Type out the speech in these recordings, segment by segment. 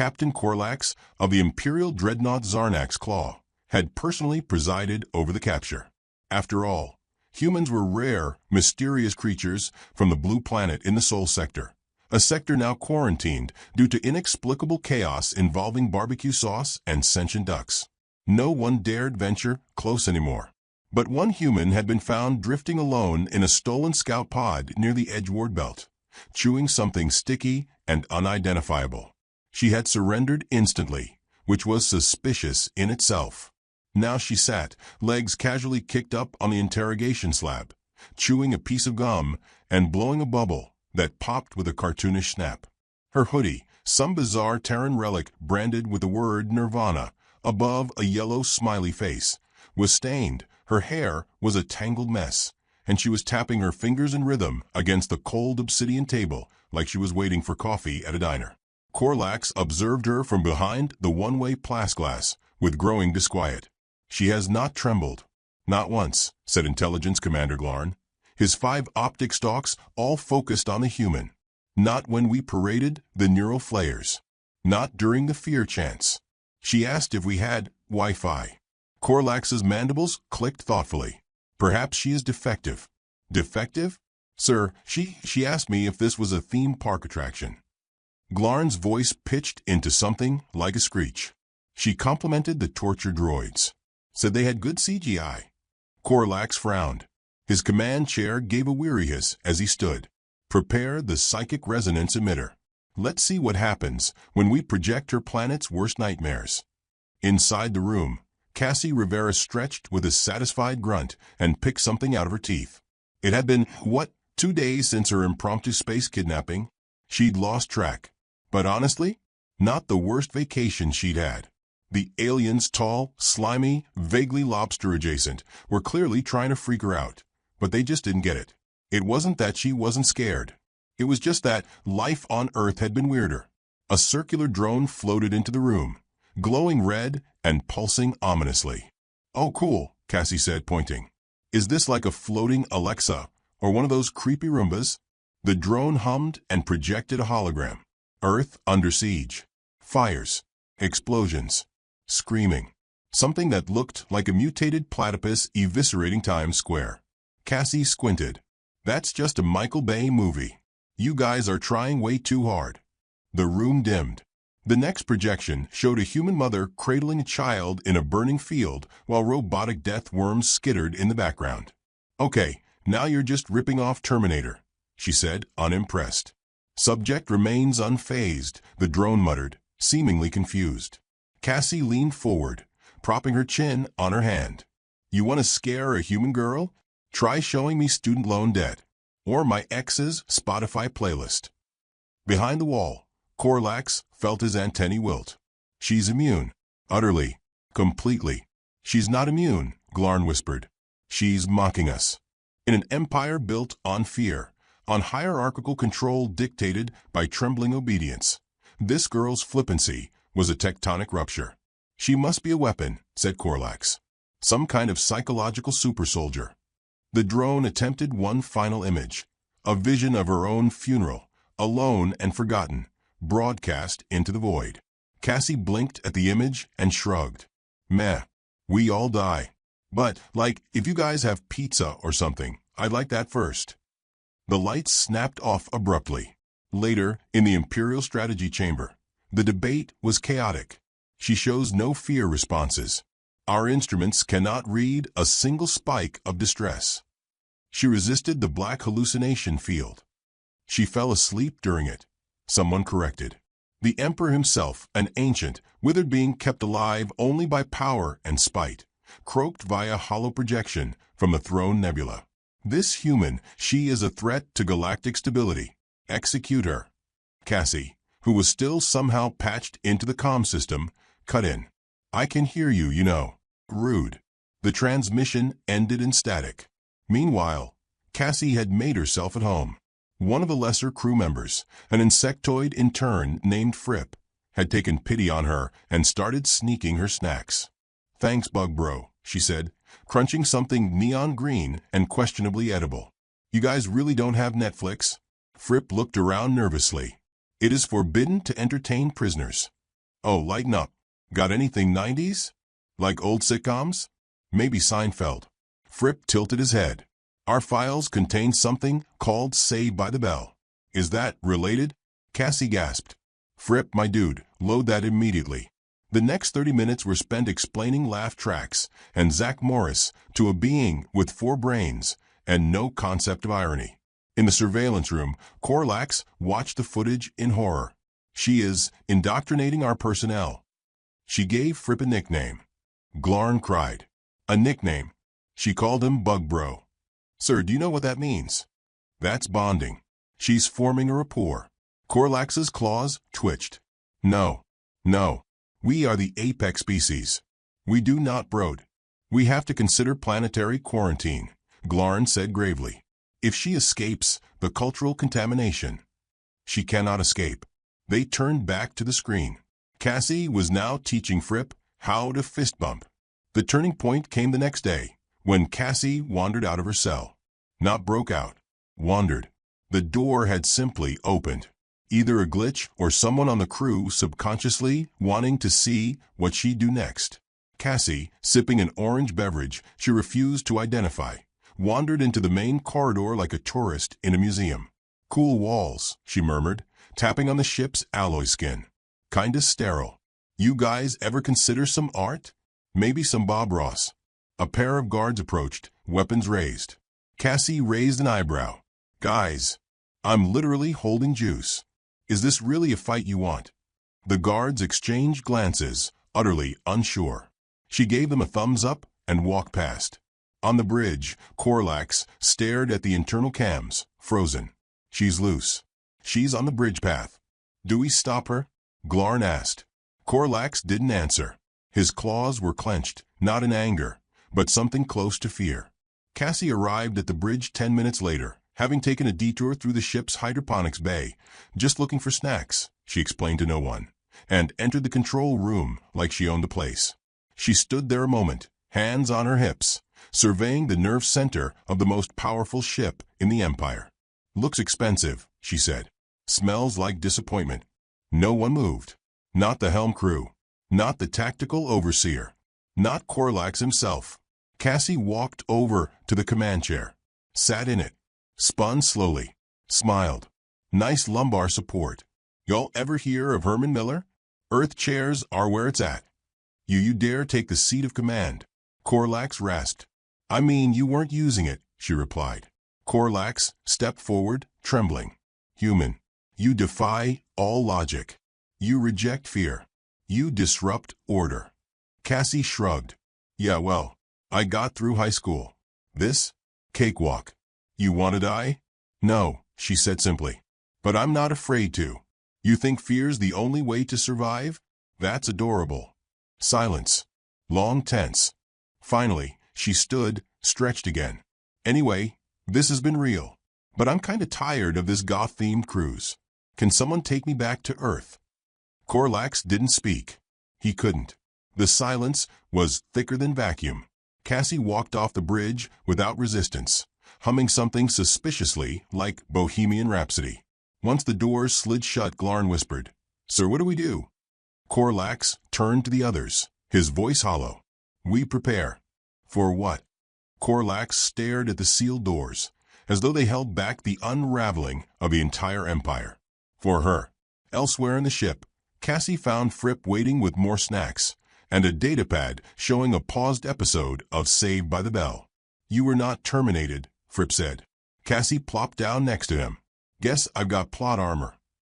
Captain Korlax of the Imperial Dreadnought Zarnak's Claw, had personally presided over the capture. After all, humans were rare, mysterious creatures from the blue planet in the Sol Sector, a sector now quarantined due to inexplicable chaos involving barbecue sauce and sentient ducks. No one dared venture close anymore. But one human had been found drifting alone in a stolen scout pod near the Edgeward Belt, chewing something sticky and unidentifiable. She had surrendered instantly, which was suspicious in itself. Now she sat, legs casually kicked up on the interrogation slab, chewing a piece of gum and blowing a bubble that popped with a cartoonish snap. Her hoodie, some bizarre Terran relic branded with the word Nirvana above a yellow smiley face, was stained. Her hair was a tangled mess, and she was tapping her fingers in rhythm against the cold obsidian table like she was waiting for coffee at a diner. Korlax observed her from behind the one-way plexiglass with growing disquiet. "She has not trembled." "Not once," said Intelligence Commander Glarn, his 5 optic stalks all focused on the human. "Not when we paraded the neural flares. Not during the fear chants. She asked if we had Wi-Fi." Korlax's mandibles clicked thoughtfully. "Perhaps she is defective." "Defective? Sir, she asked me if this was a theme park attraction." Glarn's voice pitched into something like a screech. "She complimented the torture droids. Said they had good CGI." Korlax frowned. His command chair gave a weary hiss as he stood. "Prepare the psychic resonance emitter. Let's see what happens when we project her planet's worst nightmares." Inside the room, Cassie Rivera stretched with a satisfied grunt and picked something out of her teeth. It had been, 2 days since her impromptu space kidnapping? She'd lost track. But honestly, not the worst vacation she'd had. The aliens, tall, slimy, vaguely lobster-adjacent, were clearly trying to freak her out. But they just didn't get it. It wasn't that she wasn't scared. It was just that life on Earth had been weirder. A circular drone floated into the room, glowing red and pulsing ominously. "Oh, cool," Cassie said, pointing. "Is this like a floating Alexa or one of those creepy Roombas?" The drone hummed and projected a hologram. Earth under siege. Fires. Explosions. Screaming. Something that looked like a mutated platypus eviscerating Times Square. Cassie squinted. "That's just a Michael Bay movie. You guys are trying way too hard." The room dimmed. The next projection showed a human mother cradling a child in a burning field while robotic death worms skittered in the background. "Okay, now you're just ripping off Terminator," she said, unimpressed. "Subject remains unfazed," the drone muttered, seemingly confused. Cassie leaned forward, propping her chin on her hand. "You want to scare a human girl? Try showing me student loan debt. Or my ex's Spotify playlist." Behind the wall, Korlax felt his antennae wilt. "She's immune. Utterly. Completely." "She's not immune," Glarn whispered. "She's mocking us. In an empire built on fear, on hierarchical control dictated by trembling obedience, this girl's flippancy was a tectonic rupture." "She must be a weapon," said Korlax. "Some kind of psychological super soldier." The drone attempted one final image, a vision of her own funeral, alone and forgotten, broadcast into the void. Cassie blinked at the image and shrugged. "Meh. We all die. But, if you guys have pizza or something, I'd like that first." The lights snapped off abruptly. Later, in the Imperial Strategy Chamber, the debate was chaotic. "She shows no fear responses. Our instruments cannot read a single spike of distress. She resisted the black hallucination field. She fell asleep during it," someone corrected. The Emperor himself, an ancient, withered being kept alive only by power and spite, croaked via hollow projection from the throne nebula. "This human, she is a threat to galactic stability. Execute her." Cassie, who was still somehow patched into the comm system, cut in. "I can hear you, you know." Rude. The transmission ended in static. Meanwhile, Cassie had made herself at home. One of the lesser crew members, an insectoid intern named Fripp, had taken pity on her and started sneaking her snacks. "Thanks, Bug Bro," she said, crunching something neon green and questionably edible. "You guys really don't have Netflix?" Fripp looked around nervously. "It is forbidden to entertain prisoners." Oh, lighten up. Got anything 90s? Like old sitcoms? Maybe Seinfeld. Fripp tilted his head. Our files contain something called Saved by the Bell. Is that related? Cassie gasped. Fripp, my dude, load that immediately. The next 30 minutes were spent explaining laugh tracks and Zach Morris to a being with 4 brains and no concept of irony. In the surveillance room, Corlax watched the footage in horror. She is indoctrinating our personnel. She gave Fripp a nickname. Glarn cried. A nickname. She called him Bug Bro. Sir, do you know what that means? That's bonding. She's forming a rapport. Corlax's claws twitched. No. We are the apex species. We do not brood. We have to consider planetary quarantine, Glarn said gravely. If she escapes the cultural contamination. She cannot escape. They turned back to the screen. Cassie was now teaching Fripp how to fist bump. The turning point came the next day, when Cassie wandered out of her cell. Not broke out. Wandered. The door had simply opened. Either a glitch or someone on the crew subconsciously wanting to see what she'd do next. Cassie, sipping an orange beverage she refused to identify, wandered into the main corridor like a tourist in a museum. Cool walls, she murmured, tapping on the ship's alloy skin. Kinda sterile. You guys ever consider some art? Maybe some Bob Ross. A pair of guards approached, weapons raised. Cassie raised an eyebrow. Guys, I'm literally holding juice. Is this really a fight you want? The guards exchanged glances, utterly unsure. She gave them a thumbs up and walked past. On the bridge, Corlax stared at the internal cams, frozen. She's loose. She's on the bridge path. Do we stop her? Glarn asked. Corlax didn't answer. His claws were clenched, not in anger, but something close to fear. Cassie arrived at the bridge 10 minutes later, having taken a detour through the ship's hydroponics bay, just looking for snacks, she explained to no one, and entered the control room like she owned the place. She stood there a moment, hands on her hips, surveying the nerve center of the most powerful ship in the Empire. Looks expensive, she said. Smells like disappointment. No one moved. Not the helm crew. Not the tactical overseer. Not Corlax himself. Cassie walked over to the command chair, sat in it, spun slowly, smiled. Nice lumbar support. Y'all ever hear of Herman Miller? Earth chairs are where it's at. You dare take the seat of command? Corlax rasped. I mean, you weren't using it, she replied. Corlax stepped forward, trembling. Human. You defy all logic. You reject fear. You disrupt order. Cassie shrugged. Yeah, well, I got through high school. This? Cakewalk. You want to die? No, she said simply. But I'm not afraid to. You think fear's the only way to survive? That's adorable. Silence. Long tense. Finally, she stood, stretched again. Anyway, this has been real. But I'm kinda tired of this goth-themed cruise. Can someone take me back to Earth? Corlax didn't speak. He couldn't. The silence was thicker than vacuum. Cassie walked off the bridge without resistance, humming something suspiciously like Bohemian Rhapsody. Once the doors slid shut, Glarn whispered, Sir, what do we do? Corlax turned to the others, his voice hollow. We prepare. For what? Corlax stared at the sealed doors, as though they held back the unraveling of the entire empire. For her. Elsewhere in the ship, Cassie found Fripp waiting with more snacks, and a datapad showing a paused episode of Saved by the Bell. You were not terminated, Fripp said. Cassie plopped down next to him. Guess I've got plot armor.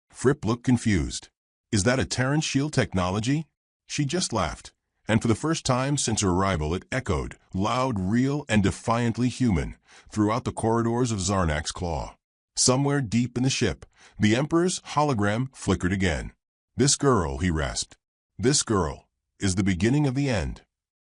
Fripp looked confused. Is that a Terran shield technology? She just laughed, and for the first time since her arrival it echoed, loud, real, and defiantly human, throughout the corridors of Zarnak's claw. Somewhere deep in the ship, the Emperor's hologram flickered again. This girl, he rasped. This girl is the beginning of the end.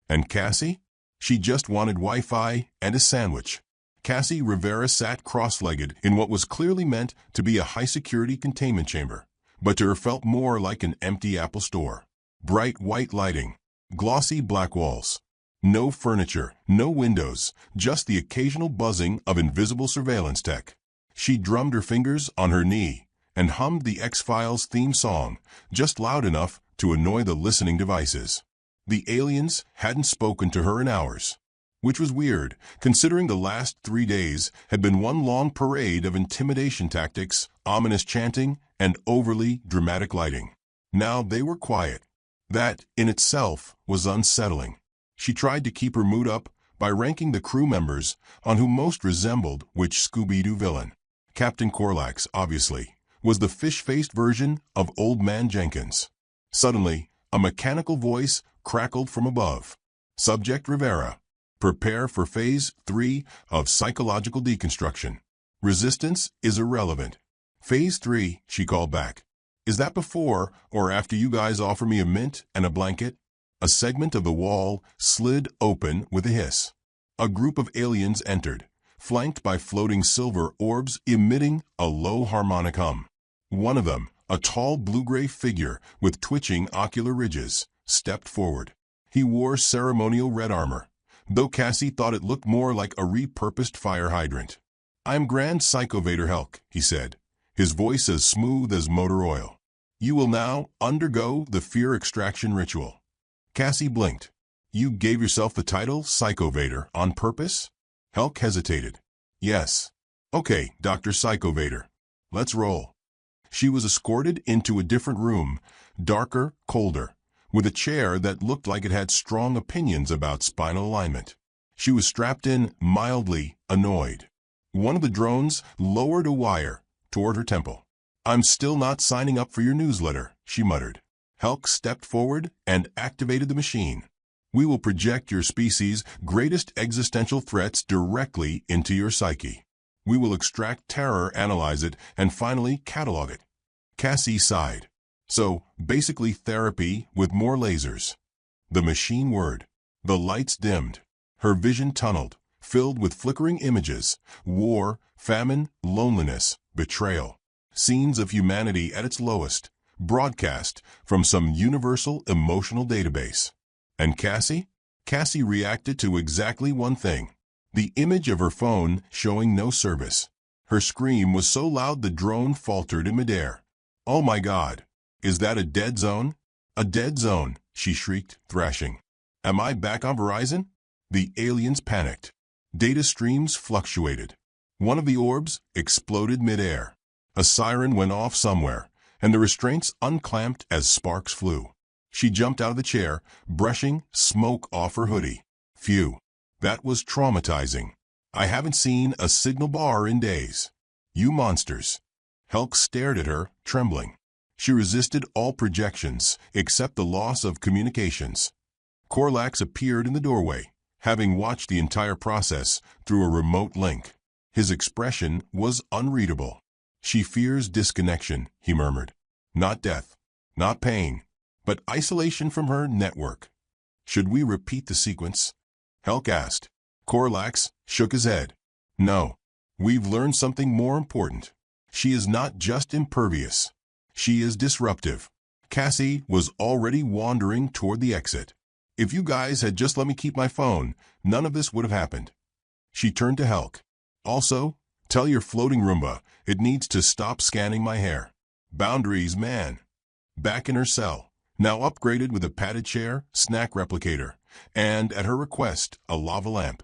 And Cassie? She just wanted Wi-Fi and a sandwich. Cassie Rivera sat cross-legged in what was clearly meant to be a high-security containment chamber, but to her felt more like an empty Apple store. Bright white lighting, glossy black walls. No furniture, no windows, just the occasional buzzing of invisible surveillance tech. She drummed her fingers on her knee and hummed the X-Files theme song, just loud enough to to annoy the listening devices. The aliens hadn't spoken to her in hours, which was weird, considering the last 3 days had been one long parade of intimidation tactics, ominous chanting, and overly dramatic lighting. Now they were quiet. That, in itself, was unsettling. She tried to keep her mood up by ranking the crew members on who most resembled which Scooby-Doo villain. Captain Corlax, obviously, was the fish-faced version of Old Man Jenkins. Suddenly, a mechanical voice crackled from above. Subject Rivera. Prepare for Phase 3 of psychological deconstruction. Resistance is irrelevant. Phase 3, she called back. Is that before or after you guys offer me a mint and a blanket? A segment of the wall slid open with a hiss. A group of aliens entered, flanked by floating silver orbs emitting a low harmonic hum. One of them, a tall blue-gray figure with twitching ocular ridges, stepped forward. He wore ceremonial red armor, though Cassie thought it looked more like a repurposed fire hydrant. I'm Grand Psychovator Helk, he said, his voice as smooth as motor oil. You will now undergo the fear extraction ritual. Cassie blinked. You gave yourself the title Psychovator on purpose? Helk hesitated. Yes. Okay, Dr. Psychovator. Let's roll. She was escorted into a different room, darker, colder, with a chair that looked like it had strong opinions about spinal alignment. She was strapped in, mildly annoyed. One of the drones lowered a wire toward her temple. I'm still not signing up for your newsletter, she muttered. Helk stepped forward and activated the machine. We will project your species' greatest existential threats directly into your psyche. We will extract terror, analyze it, and finally catalog it. Cassie sighed. So, basically therapy with more lasers. The machine whirred. The lights dimmed. Her vision tunneled, filled with flickering images, war, famine, loneliness, betrayal. Scenes of humanity at its lowest, broadcast from some universal emotional database. And Cassie? Cassie reacted to exactly one thing. The image of her phone showing no service. Her scream was so loud the drone faltered in midair. Oh my God! Is that a dead zone? A dead zone, she shrieked, thrashing. Am I back on Verizon? The aliens panicked. Data streams fluctuated. One of the orbs exploded midair. A siren went off somewhere, and the restraints unclamped as sparks flew. She jumped out of the chair, brushing smoke off her hoodie. Phew. That was traumatizing. I haven't seen a signal bar in days. You monsters. Helk stared at her, trembling. She resisted all projections, except the loss of communications. Corlax appeared in the doorway, having watched the entire process through a remote link. His expression was unreadable. She fears disconnection, he murmured. Not death, not pain, but isolation from her network. Should we repeat the sequence? Helk asked. Corlax shook his head. No. We've learned something more important. She is not just impervious. She is disruptive. Cassie was already wandering toward the exit. If you guys had just let me keep my phone, none of this would have happened. She turned to Helk. Also, tell your floating Roomba it needs to stop scanning my hair. Boundaries, man. Back in her cell, now upgraded with a padded chair, snack replicator, and, at her request, a lava lamp.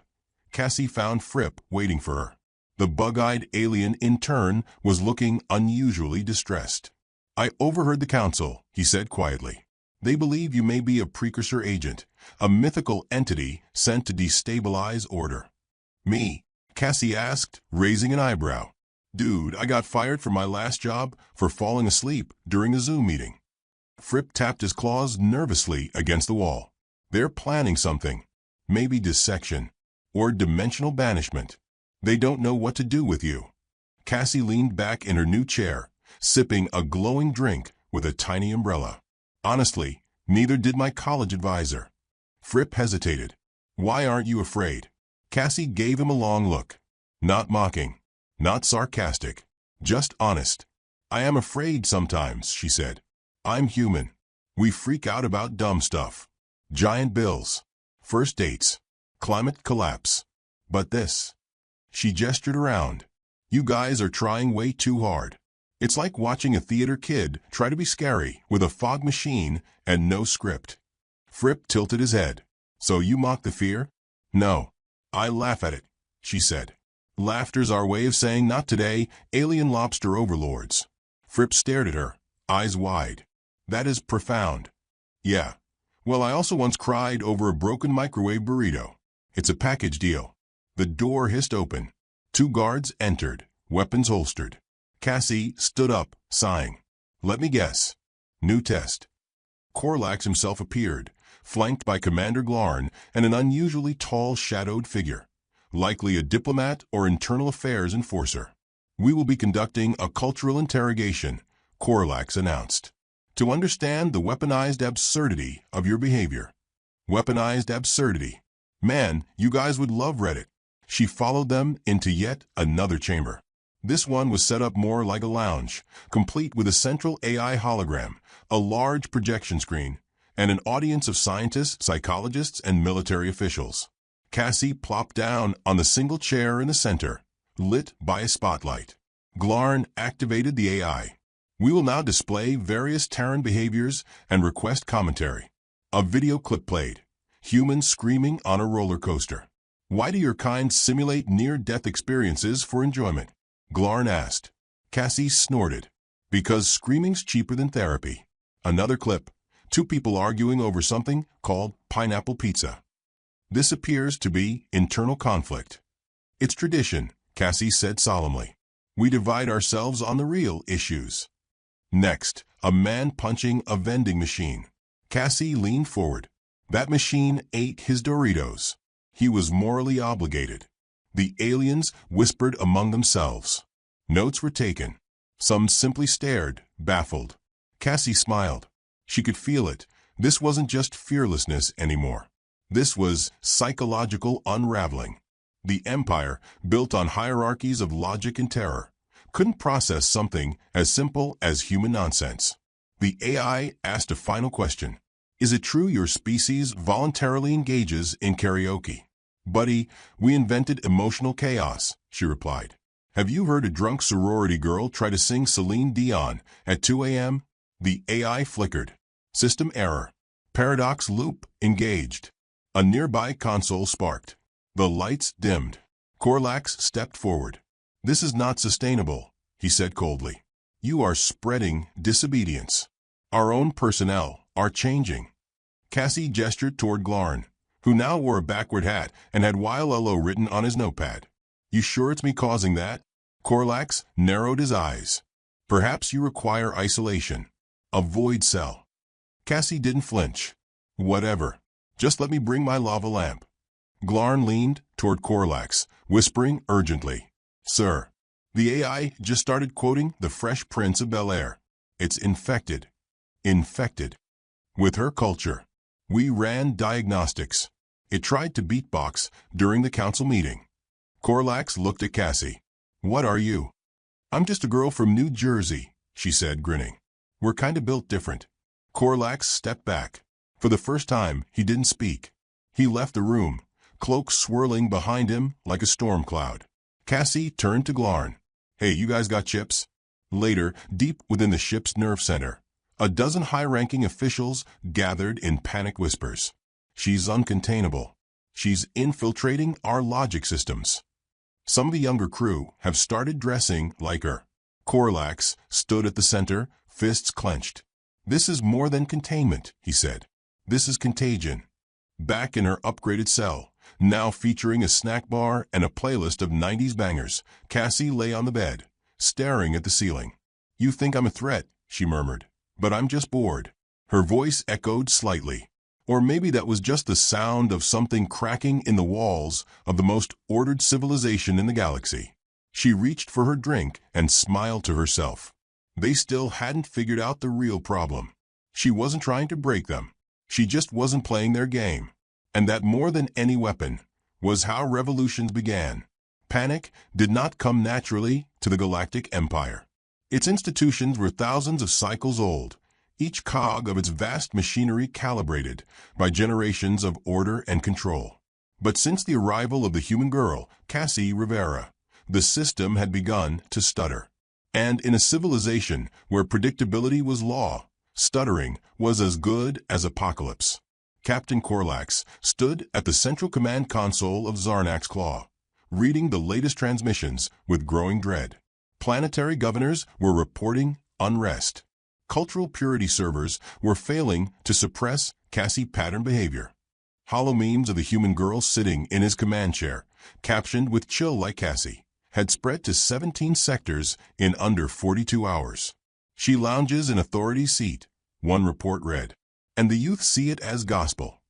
Cassie found Fripp waiting for her. The bug-eyed alien, in turn, was looking unusually distressed. I overheard the council, he said quietly. They believe you may be a precursor agent, a mythical entity sent to destabilize order. Me? Cassie asked, raising an eyebrow. Dude, I got fired from my last job for falling asleep during a Zoom meeting. Fripp tapped his claws nervously against the wall. They're planning something. Maybe dissection. Or dimensional banishment. They don't know what to do with you. Cassie leaned back in her new chair, sipping a glowing drink with a tiny umbrella. Honestly, neither did my college advisor. Fripp hesitated. Why aren't you afraid? Cassie gave him a long look. Not mocking. Not sarcastic. Just honest. I am afraid sometimes, she said. I'm human. We freak out about dumb stuff. Giant bills. First dates. Climate collapse. But this. She gestured around. You guys are trying way too hard. It's like watching a theater kid try to be scary with a fog machine and no script. Fripp tilted his head. So you mock the fear? No. I laugh at it, she said. Laughter's our way of saying not today, alien lobster overlords. Fripp stared at her, eyes wide. That is profound. Yeah. Well, I also once cried over a broken microwave burrito. It's a package deal. The door hissed open. 2 guards entered, weapons holstered. Cassie stood up, sighing. Let me guess. New test. Korlax himself appeared, flanked by Commander Glarn and an unusually tall shadowed figure, likely a diplomat or internal affairs enforcer. We will be conducting a cultural interrogation, Korlax announced, to understand the weaponized absurdity of your behavior. Weaponized absurdity. Man, you guys would love Reddit. She followed them into yet another chamber. This one was set up more like a lounge, complete with a central AI hologram, a large projection screen, and an audience of scientists, psychologists, and military officials. Cassie plopped down on the single chair in the center, lit by a spotlight. Glarn activated the AI. We will now display various Terran behaviors and request commentary. A video clip played. Humans screaming on a roller coaster. Why do your kind simulate near-death experiences for enjoyment? Glarn asked. Cassie snorted. Because screaming's cheaper than therapy. Another clip. 2 people arguing over something called pineapple pizza. This appears to be internal conflict. It's tradition, Cassie said solemnly. We divide ourselves on the real issues. Next, a man punching a vending machine. Cassie leaned forward. That machine ate his Doritos. He was morally obligated. The aliens whispered among themselves. Notes were taken. Some simply stared, baffled. Cassie smiled. She could feel it. This wasn't just fearlessness anymore. This was psychological unraveling. The Empire, built on hierarchies of logic and terror, couldn't process something as simple as human nonsense. The AI asked a final question. Is it true your species voluntarily engages in karaoke? Buddy, we invented emotional chaos, she replied. Have you heard a drunk sorority girl try to sing Celine Dion at 2 a.m.? The AI flickered. System error. Paradox loop engaged. A nearby console sparked. The lights dimmed. Korlax stepped forward. This is not sustainable, he said coldly. You are spreading disobedience. Our own personnel are changing. Cassie gestured toward Glarn, who now wore a backward hat and had Wailelo written on his notepad. You sure it's me causing that? Korlax narrowed his eyes. Perhaps you require isolation. A void cell. Cassie didn't flinch. Whatever. Just let me bring my lava lamp. Glarn leaned toward Korlax, whispering urgently. Sir, the AI just started quoting The Fresh Prince of Bel-Air. It's infected. Infected. With her culture. We ran diagnostics. It tried to beatbox during the council meeting. Korlax looked at Cassie. What are you? I'm just a girl from New Jersey, she said, grinning. We're kinda built different. Korlax stepped back. For the first time, he didn't speak. He left the room, cloak swirling behind him like a storm cloud. Cassie turned to Glarn. Hey, you guys got chips? Later, deep within the ship's nerve center, a dozen high-ranking officials gathered in panic whispers. She's uncontainable. She's infiltrating our logic systems. Some of the younger crew have started dressing like her. Korlax stood at the center, fists clenched. This is more than containment, he said. This is contagion. Back in her upgraded cell, now featuring a snack bar and a playlist of 90s bangers, Cassie lay on the bed, staring at the ceiling. You think I'm a threat, she murmured. But I'm just bored. Her voice echoed slightly. Or maybe that was just the sound of something cracking in the walls of the most ordered civilization in the galaxy. She reached for her drink and smiled to herself. They still hadn't figured out the real problem. She wasn't trying to break them. She just wasn't playing their game. And that more than any weapon was how revolutions began. Panic did not come naturally to the Galactic Empire. Its institutions were thousands of cycles old, each cog of its vast machinery calibrated by generations of order and control. But since the arrival of the human girl, Cassie Rivera, the system had begun to stutter. And in a civilization where predictability was law, stuttering was as good as apocalypse. Captain Corlax stood at the central command console of Zarnak's Claw, reading the latest transmissions with growing dread. Planetary governors were reporting unrest. Cultural purity servers were failing to suppress Cassie pattern behavior. Hollow memes of the human girl sitting in his command chair, captioned with "chill like Cassie," had spread to 17 sectors in under 42 hours. "She lounges in authority's seat," one report read, "and the youth see it as gospel."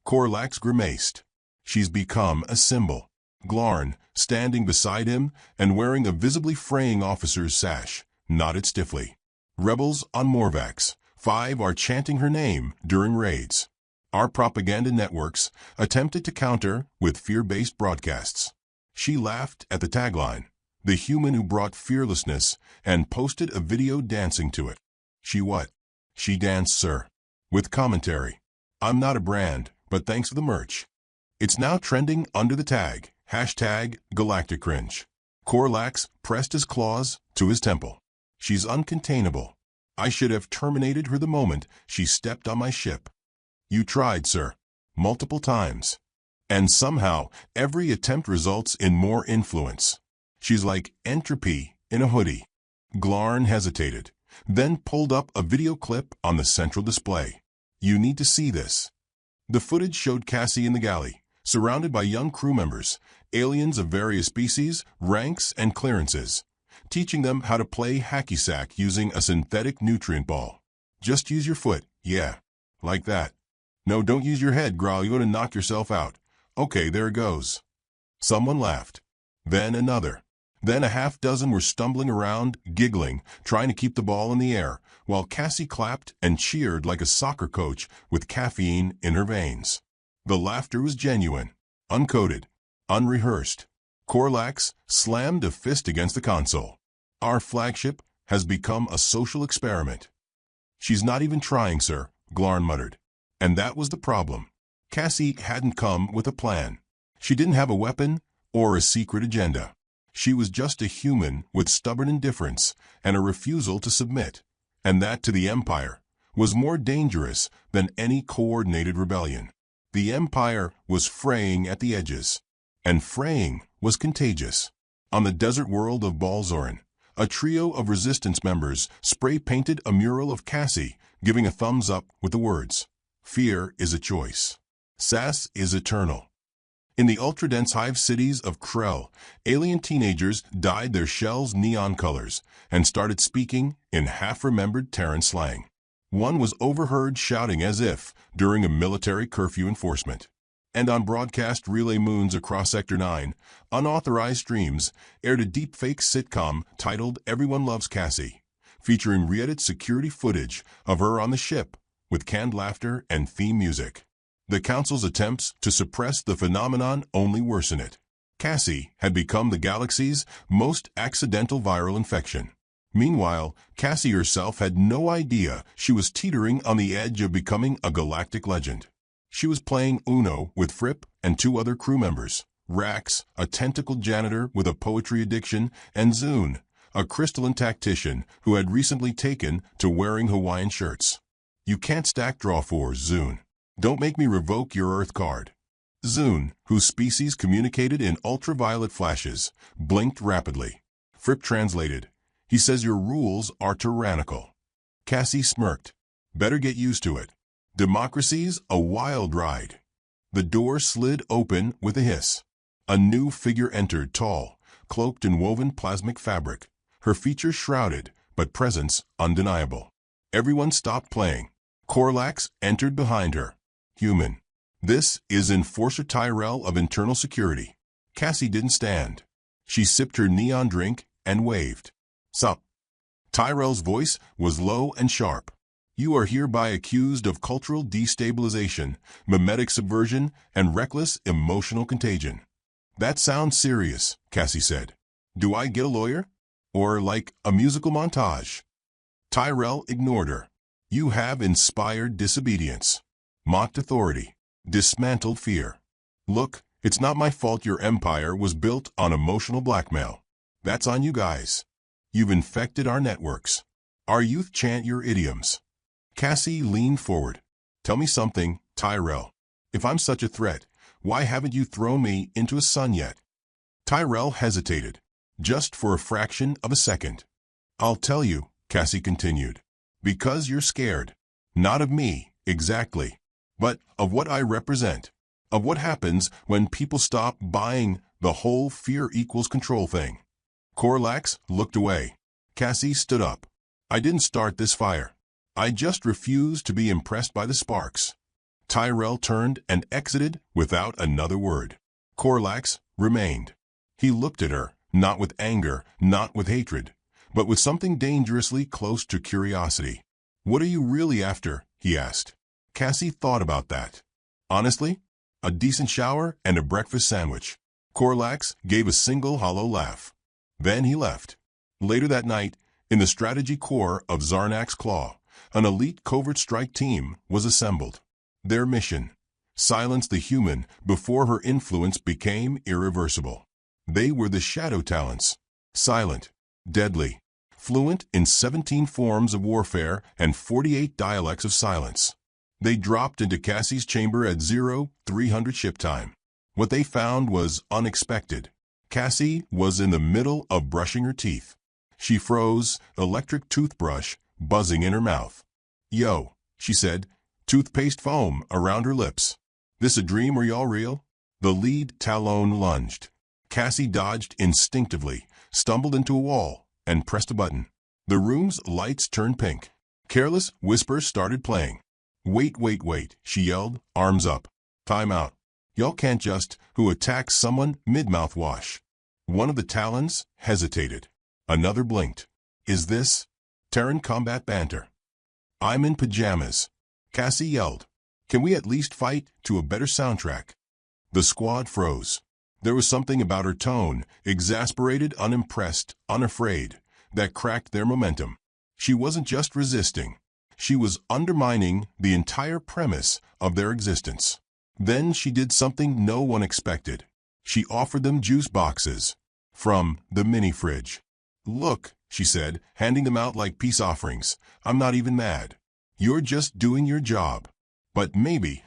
Corlax grimaced. "She's become a symbol." Glarn, standing beside him and wearing a visibly fraying officer's sash, nodded stiffly. "Rebels on Morvax 5 are chanting her name during raids. Our propaganda networks attempted to counter with fear-based broadcasts." She laughed at the tagline, "The human who brought fearlessness," and posted a video dancing to it. "She what?" "She danced, sir." With commentary. "I'm not a brand, but thanks for the merch." It's now trending under the tag, #Galactic cringe. Corlax pressed his claws to his temple. "She's uncontainable. I should have terminated her the moment she stepped on my ship." "You tried, sir. Multiple times. And somehow, every attempt results in more influence. She's like entropy in a hoodie." Glarn hesitated, then pulled up a video clip on the central display. "You need to see this." The footage showed Cassie in the galley, surrounded by young crew members, aliens of various species, ranks, and clearances, teaching them how to play hacky sack using a synthetic nutrient ball. "Just use your foot, yeah. Like that. No, don't use your head, Graal, you're going to knock yourself out. Okay, there it goes." Someone laughed. Then another. Then a half-dozen were stumbling around, giggling, trying to keep the ball in the air, while Cassie clapped and cheered like a soccer coach with caffeine in her veins. The laughter was genuine, uncoded, unrehearsed. Corlax slammed a fist against the console. "Our flagship has become a social experiment." "She's not even trying, sir," Glarn muttered. And that was the problem. Cassie hadn't come with a plan. She didn't have a weapon or a secret agenda. She was just a human with stubborn indifference and a refusal to submit. And that, to the Empire, was more dangerous than any coordinated rebellion. The Empire was fraying at the edges, and fraying was contagious. On the desert world of Balzorin, a trio of resistance members spray-painted a mural of Cassie, giving a thumbs up with the words, "Fear is a choice. Sass is eternal." In the ultra-dense hive cities of Krell, alien teenagers dyed their shells neon colors and started speaking in half-remembered Terran slang. One was overheard shouting as if during a military curfew enforcement. And on broadcast relay moons across Sector 9, unauthorized streams aired a deepfake sitcom titled "Everyone Loves Cassie," featuring re-edited security footage of her on the ship, with canned laughter and theme music. The Council's attempts to suppress the phenomenon only worsen it. Cassie had become the galaxy's most accidental viral infection. Meanwhile, Cassie herself had no idea she was teetering on the edge of becoming a galactic legend. She was playing Uno with Fripp and 2 other crew members, Rax, a tentacled janitor with a poetry addiction, and Zune, a crystalline tactician who had recently taken to wearing Hawaiian shirts. "You can't stack draw 4s, Zune. Don't make me revoke your Earth card." Zune, whose species communicated in ultraviolet flashes, blinked rapidly. Fripp translated, "He says your rules are tyrannical." Cassie smirked. "Better get used to it. Democracy's a wild ride." The door slid open with a hiss. A new figure entered, tall, cloaked in woven plasmic fabric, her features shrouded, but presence undeniable. Everyone stopped playing. Corlax entered behind her. "Human. This is Enforcer Tyrell of Internal Security." Cassie didn't stand. She sipped her neon drink and waved. "Sup?" Tyrell's voice was low and sharp. "You are hereby accused of cultural destabilization, mimetic subversion, and reckless emotional contagion." "That sounds serious," Cassie said. "Do I get a lawyer? Or like a musical montage?" Tyrell ignored her. "You have inspired disobedience, mocked authority, dismantled fear. Look, it's not my fault your empire was built on emotional blackmail. That's on you guys." You've infected our networks. Our youth chant your idioms. Cassie leaned forward. Tell me something, Tyrell. If I'm such a threat, why haven't you thrown me into a sun yet? Tyrell hesitated, just for a fraction of a second. I'll tell you, Cassie continued. Because you're scared. Not of me, exactly, but of what I represent. Of what happens when people stop buying the whole fear equals control thing. Corlax looked away. Cassie stood up. I didn't start this fire. I just refused to be impressed by the sparks. Tyrell turned and exited without another word. Corlax remained. He looked at her, not with anger, not with hatred, but with something dangerously close to curiosity. What are you really after? He asked. Cassie thought about that. Honestly? A decent shower and a breakfast sandwich. Corlax gave a single hollow laugh. Then he left. Later that night, in the strategy core of Zarnak's Claw, an elite covert strike team was assembled. Their mission: silence the human before her influence became irreversible. They were the Shadow Talents, silent, deadly, fluent in 17 forms of warfare and 48 dialects of silence. They dropped into Cassie's chamber at 0300 ship time. What they found was unexpected. Cassie was in the middle of brushing her teeth. She froze, electric toothbrush buzzing in her mouth. Yo, she said, toothpaste foam around her lips. This a dream or y'all real? The lead Talon lunged. Cassie dodged instinctively, stumbled into a wall, and pressed a button. The room's lights turned pink. Careless whispers started playing. Wait, wait, wait, she yelled, arms up. Time out. Y'all can't just who attacks someone mid-mouthwash. One of the Talons hesitated. Another blinked. Is this Terran combat banter? I'm in pajamas. Cassie yelled. Can we at least fight to a better soundtrack? The squad froze. There was something about her tone, exasperated, unimpressed, unafraid, that cracked their momentum. She wasn't just resisting. She was undermining the entire premise of their existence. Then she did something no one expected. She offered them juice boxes from the mini-fridge. Look, she said, handing them out like peace offerings. I'm not even mad. You're just doing your job. But maybe,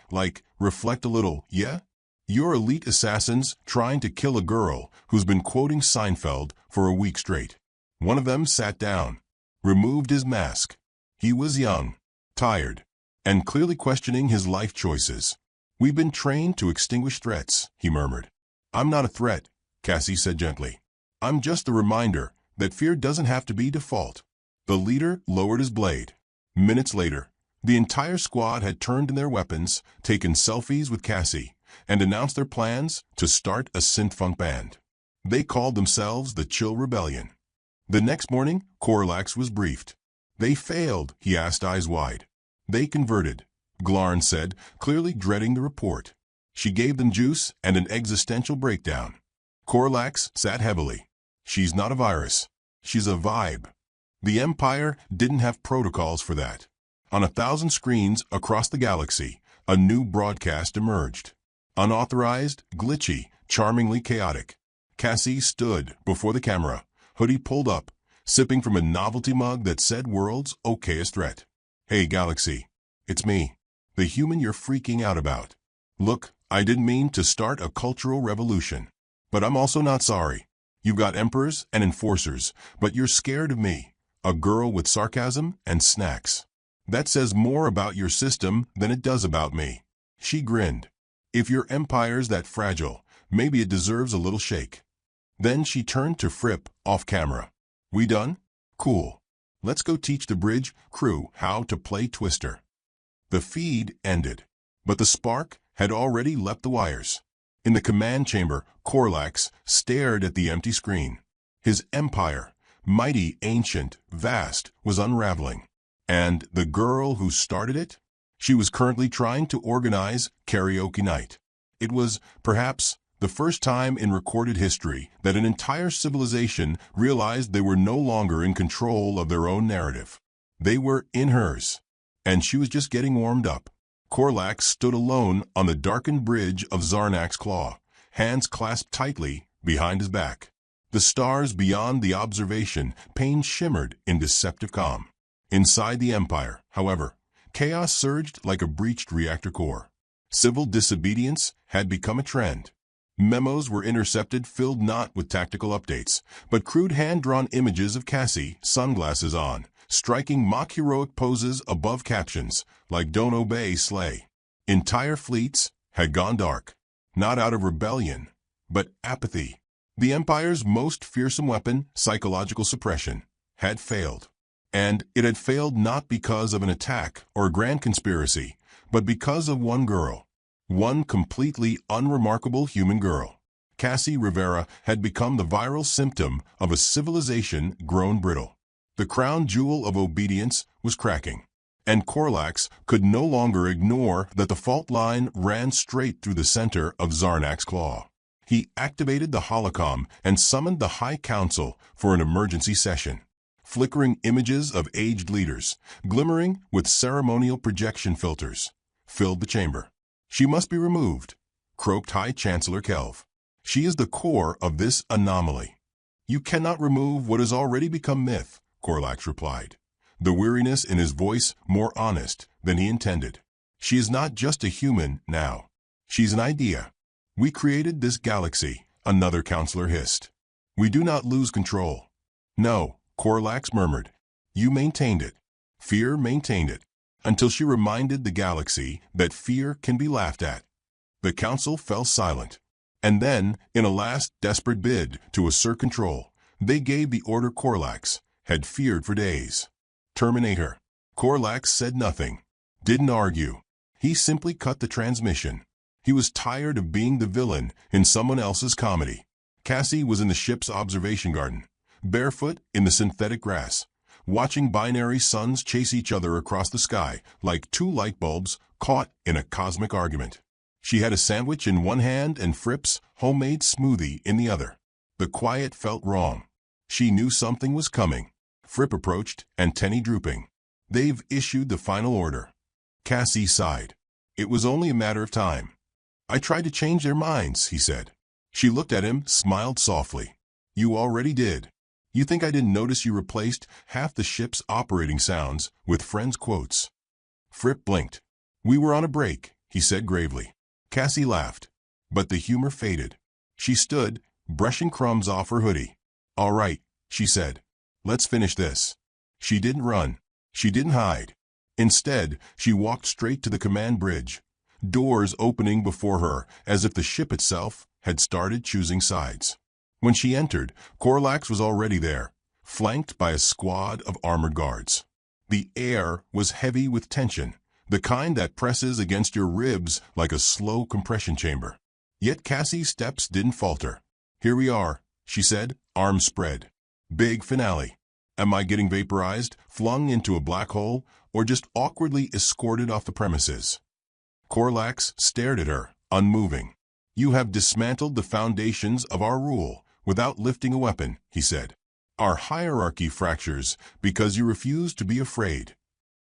reflect a little, yeah? You're elite assassins trying to kill a girl who's been quoting Seinfeld for a week straight. One of them sat down, removed his mask. He was young, tired, and clearly questioning his life choices. We've been trained to extinguish threats, he murmured. I'm not a threat, Cassie said gently. I'm just a reminder that fear doesn't have to be default. The leader lowered his blade. Minutes later, the entire squad had turned in their weapons, taken selfies with Cassie, and announced their plans to start a synth-funk band. They called themselves the Chill Rebellion. The next morning, Corlax was briefed. They failed, he asked, eyes wide. They converted, Glarn said, clearly dreading the report. She gave them juice and an existential breakdown. Corlax sat heavily. She's not a virus. She's a vibe. The Empire didn't have protocols for that. On 1,000 screens across the galaxy, a new broadcast emerged. Unauthorized, glitchy, charmingly chaotic. Cassie stood before the camera, hoodie pulled up, sipping from a novelty mug that said world's okayest threat. Hey Galaxy, it's me, the human you're freaking out about. Look, I didn't mean to start a cultural revolution. But I'm also not sorry. You've got emperors and enforcers, but you're scared of me, a girl with sarcasm and snacks. That says more about your system than it does about me. She grinned. If your empire's that fragile, maybe it deserves a little shake. Then she turned to Fripp off camera. We done? Cool. Let's go teach the bridge crew how to play Twister. The feed ended, but the spark had already leapt the wires. In the command chamber, Corlax stared at the empty screen. His empire, mighty, ancient, vast, was unraveling. And the girl who started it? She was currently trying to organize karaoke night. It was, perhaps, the first time in recorded history that an entire civilization realized they were no longer in control of their own narrative. They were in hers, and she was just getting warmed up. Corlax stood alone on the darkened bridge of Zarnak's Claw, hands clasped tightly behind his back. The stars beyond the observation pane shimmered in deceptive calm. Inside the Empire, however, chaos surged like a breached reactor core. Civil disobedience had become a trend. Memos were intercepted filled not with tactical updates, but crude hand-drawn images of Cassie, sunglasses on, striking mock-heroic poses above captions like "Don't obey, slay." Entire fleets had gone dark, not out of rebellion, but apathy. The Empire's most fearsome weapon, psychological suppression, had failed. And it had failed not because of an attack or a grand conspiracy, but because of one girl. One completely unremarkable human girl. Cassie Rivera had become the viral symptom of a civilization grown brittle. The crown jewel of obedience was cracking, and Korlax could no longer ignore that the fault line ran straight through the center of Zarnak's claw. He activated the holocom and summoned the High Council for an emergency session. Flickering images of aged leaders, glimmering with ceremonial projection filters, filled the chamber. "She must be removed," croaked High Chancellor Kelv. "She is the core of this anomaly." "You cannot remove what has already become myth," Korlax replied, the weariness in his voice more honest than he intended. "She is not just a human now. She's an idea." "We created this galaxy," another counselor hissed. "We do not lose control." "No," Korlax murmured. "You maintained it. Fear maintained it, until she reminded the galaxy that fear can be laughed at." The council fell silent. And then, in a last desperate bid to assert control, they gave the order Korlax had feared for days. "Terminate her." Korlax said nothing, didn't argue. He simply cut the transmission. He was tired of being the villain in someone else's comedy. Cassie was in the ship's observation garden, barefoot in the synthetic grass, watching binary suns chase each other across the sky like two light bulbs caught in a cosmic argument. She had a sandwich in one hand and Fripp's homemade smoothie in the other. The quiet felt wrong. She knew something was coming. Fripp approached, antennae drooping. "They've issued the final order." Cassie sighed. It was only a matter of time. "I tried to change their minds," he said. She looked at him, smiled softly. "You already did. You think I didn't notice you replaced half the ship's operating sounds with friends' quotes?" Fripp blinked. "We were on a break," he said gravely. Cassie laughed, but the humor faded. She stood, brushing crumbs off her hoodie. "All right," she said. "Let's finish this." She didn't run. She didn't hide. Instead, she walked straight to the command bridge, doors opening before her as if the ship itself had started choosing sides. When she entered, Korlax was already there, flanked by a squad of armored guards. The air was heavy with tension, the kind that presses against your ribs like a slow compression chamber. Yet Cassie's steps didn't falter. "Here we are," she said, arms spread. "Big finale. Am I getting vaporized, flung into a black hole, or just awkwardly escorted off the premises?" Korlax stared at her, unmoving. "You have dismantled the foundations of our rule without lifting a weapon," he said. "Our hierarchy fractures because you refuse to be afraid."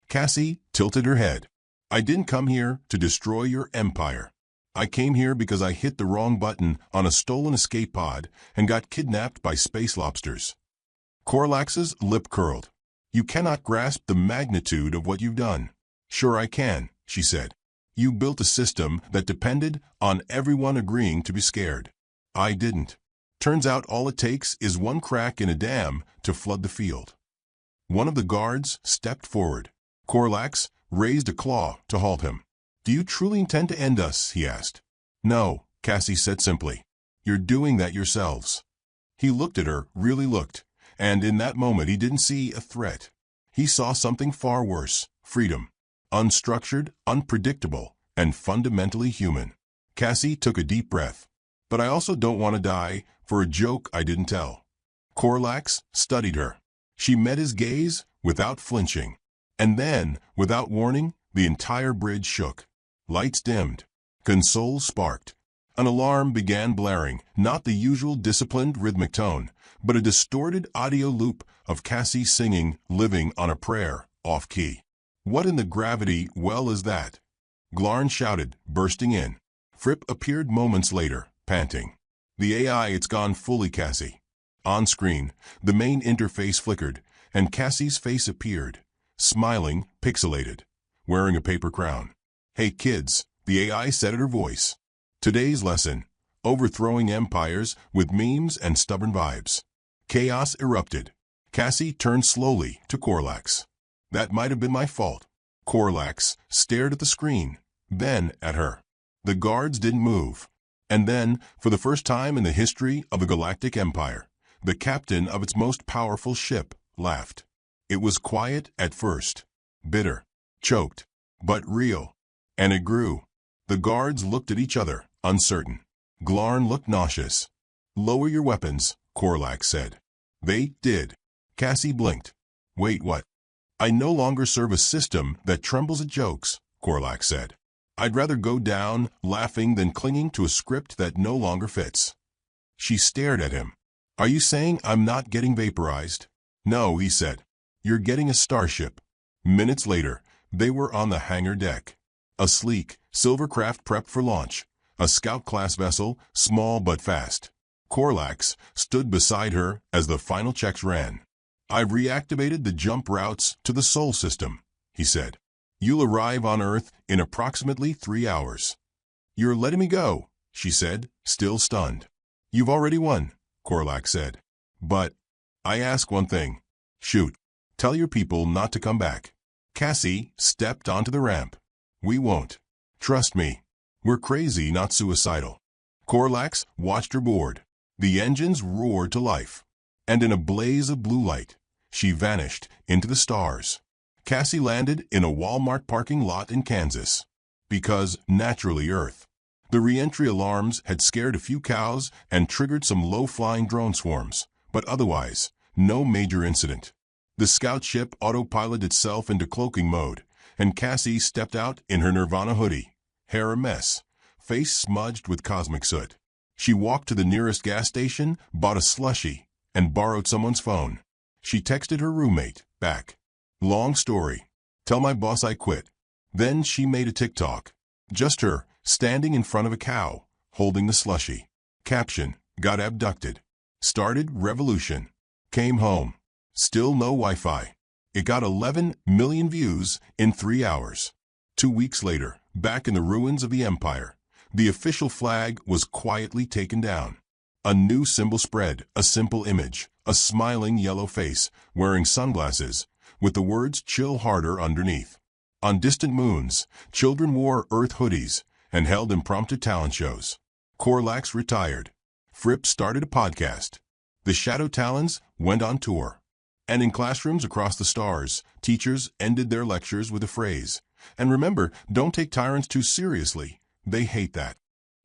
Cassie tilted her head. "I didn't come here to destroy your empire. I came here because I hit the wrong button on a stolen escape pod and got kidnapped by space lobsters." Korlax's lip curled. "You cannot grasp the magnitude of what you've done." "Sure I can," she said. "You built a system that depended on everyone agreeing to be scared. I didn't. Turns out all it takes is one crack in a dam to flood the field." One of the guards stepped forward. Korlax raised a claw to halt him. "Do you truly intend to end us?" he asked. "No," Cassie said simply. "You're doing that yourselves." He looked at her, really looked, and in that moment he didn't see a threat. He saw something far worse: freedom. Unstructured, unpredictable, and fundamentally human. Cassie took a deep breath. "But I also don't want to die for a joke I didn't tell." Korlax studied her. She met his gaze without flinching. And then, without warning, the entire bridge shook. Lights dimmed. Consoles sparked. An alarm began blaring, not the usual disciplined rhythmic tone, but a distorted audio loop of Cassie singing "Living on a Prayer," off-key. "What in the gravity well is that?" Glarn shouted, bursting in. Fripp appeared moments later, panting. "The AI, it's gone fully, Cassie. On screen, the main interface flickered, and Cassie's face appeared, smiling, pixelated, wearing a paper crown. "Hey kids," the AI said at her voice. "Today's lesson: overthrowing empires with memes and stubborn vibes." Chaos erupted. Cassie turned slowly to Corlax. "That might have been my fault." Corlax stared at the screen, then at her. The guards didn't move. And then, for the first time in the history of the Galactic Empire, the captain of its most powerful ship laughed. It was quiet at first, bitter, choked, but real. And it grew. The guards looked at each other, uncertain. Glarn looked nauseous. "Lower your weapons," Corlax said. They did. Cassie blinked. "Wait, what?" "I no longer serve a system that trembles at jokes," Corlax said. "I'd rather go down laughing than clinging to a script that no longer fits." She stared at him. "Are you saying I'm not getting vaporized?" "No," he said. "You're getting a starship." Minutes later, they were on the hangar deck. A sleek, silver craft prepped for launch. A scout-class vessel, small but fast. Corlax stood beside her as the final checks ran. "I've reactivated the jump routes to the Sol system," he said. "You'll arrive on Earth in approximately 3 hours." "You're letting me go," she said, still stunned. "You've already won," Corlax said. "But I ask one thing." "Shoot. Tell your people not to come back." Cassie stepped onto the ramp. "We won't. Trust me. We're crazy, not suicidal." Corlax watched her board. The engines roared to life. And in a blaze of blue light, she vanished into the stars. Cassie landed in a Walmart parking lot in Kansas. Because, naturally, Earth. The re-entry alarms had scared a few cows and triggered some low-flying drone swarms, but otherwise, no major incident. The scout ship autopiloted itself into cloaking mode, and Cassie stepped out in her Nirvana hoodie, hair a mess, face smudged with cosmic soot. She walked to the nearest gas station, bought a slushie, and borrowed someone's phone. She texted her roommate back. "Long story. Tell my boss I quit." Then she made a TikTok. Just her, standing in front of a cow, holding the slushie. Caption: "Got abducted. Started revolution. Came home. Still no Wi-Fi." It got 11 million views in 3 hours. 2 weeks later, back in the ruins of the Empire, the official flag was quietly taken down. A new symbol spread, a simple image, a smiling yellow face, wearing sunglasses, with the words "Chill Harder" underneath. On distant moons, children wore Earth hoodies and held impromptu talent shows. Corlax retired. Fripp started a podcast. The Shadow Talons went on tour. And in classrooms across the stars, teachers ended their lectures with a phrase. "And remember, don't take tyrants too seriously. They hate that."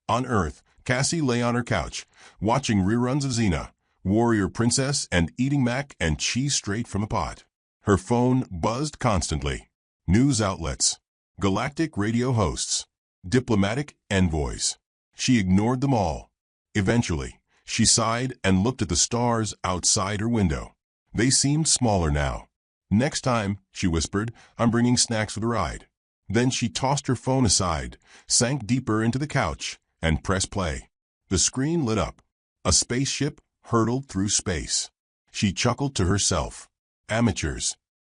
On Earth, Cassie lay on her couch, watching reruns of Xena, Warrior Princess, and eating mac and cheese straight from a pot. Her phone buzzed constantly. News outlets, galactic radio hosts, diplomatic envoys. She ignored them all. Eventually, she sighed and looked at the stars outside her window. They seemed smaller now. "Next time," she whispered, "I'm bringing snacks for the ride." Then she tossed her phone aside, sank deeper into the couch, and pressed play. The screen lit up. A spaceship hurtled through space. She chuckled to herself. "Amateurs.